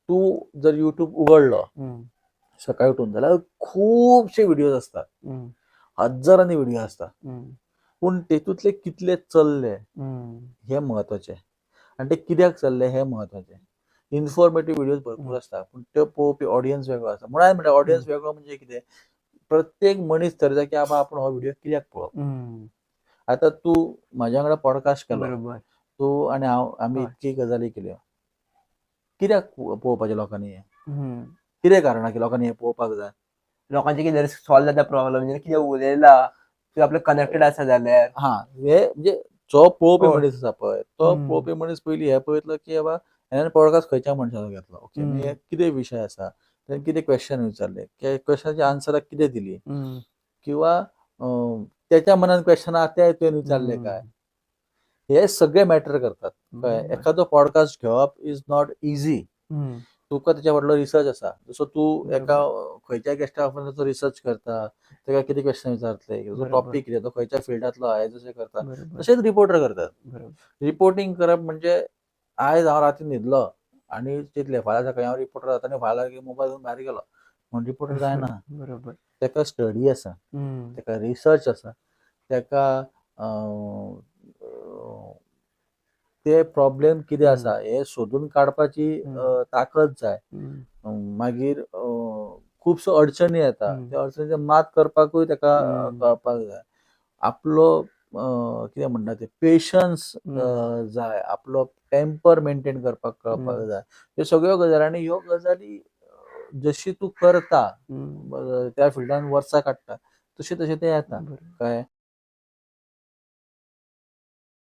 तू जर युट्यूब उघडलं सकाळी उठून जाल्यार खूपशे व्हिडिओज असतात, हजारांनी व्हिडिओ असतात, पूण तेतूंतले कितले चल्ले हे महत्वाचे आणि ते कित्याक चल्ले हे महत्वाचे. इन्फॉर्मेटिव्ह व्हिडिओज भरपूर असतात, पूण ते पळोवपी ऑडियन्स वेगळो आसा. म्हळ्यार म्हणजे ऑडियन्स वेगळो म्हणजे कितें, प्रत्येक मनीस ठरता की बाबा आपण हो व्हिडिओ कित्याक पळोवप. आता तू म्हाज्या वांगडा पॉडकास्ट केलो, बरोबर. तू आनी हांव आमी इतकी गजाली केल्यो, कित्याक पळोवपाचें लोकांनी हें? कितें कारणां की लोकांनी हें पळोवपाक जाय? लोकांचे कितें सॉल्व जाता प्रॉब्लेम, म्हणजे कितें उलयला ते आपले कनेक्टेड आसा जाल्यार. हे म्हणजे जो पळोवपी हय. मनीस आसा पळय, तो पळोवपी मनीस पयलीं हें पळयतलो की बाबा हेणें पॉडकास्ट खंयच्या मनशाचो घेतलो. ओके, मागीर हे कितें विशय आसा, तेणें कितें क्वेश्चन विचारले, क्वेश्चनाची आन्सरां कितें दिली, किंवा त्याच्या मनान क्वेश्चन आहा ते तुवें विचारले काय, हे सगळे मॅटर करतात. कळ्ळें? एखादो पॉडकास्ट घेवप इज नॉट इझी. तुका तेच्या फाटलो रिसर्च आसा. जसो तूं एका खंयच्याय गेस्टा फाटलो रिसर्च करता, तेका कितें क्वेश्चन विचारतले, तो टॉपीक कितें, तो खंयच्या फिल्डांतलो आहा, हे जशें करता तशेंच रिपोर्टर करतात. रिपोर्टिंग करप म्हणजे आयज हांव राती न्हिदलो आनी चिंतलें फाल्यां सकाळीं हांव रिपोर्टर जाता आनी फाल्यां सारकी मोबायल घेवन भायर गेलो म्हूण रिपोर्टर जायना. तेका स्टडी आसा, तेका रिसर्च आसा, तेका ते प्रॉब्लेम कितें आसा हे सोदून काडपाची ताकद जाय. मागीर खुबश्यो अडचणी येता, त्या अडचणीचेर मात करपाकूय तेका कळपाक जाय. आपलो कितें म्हणटा ते पेशन्स जाय, आपलो टेम्पर मेंटेन करपाक कळपाक जाय. ह्यो सगळ्यो गजाली, आनी ह्यो गजाली जशी तूं करता, त्या फिल्डान वर्सां काडटा, तशें तशें तें येता. कळ्ळें?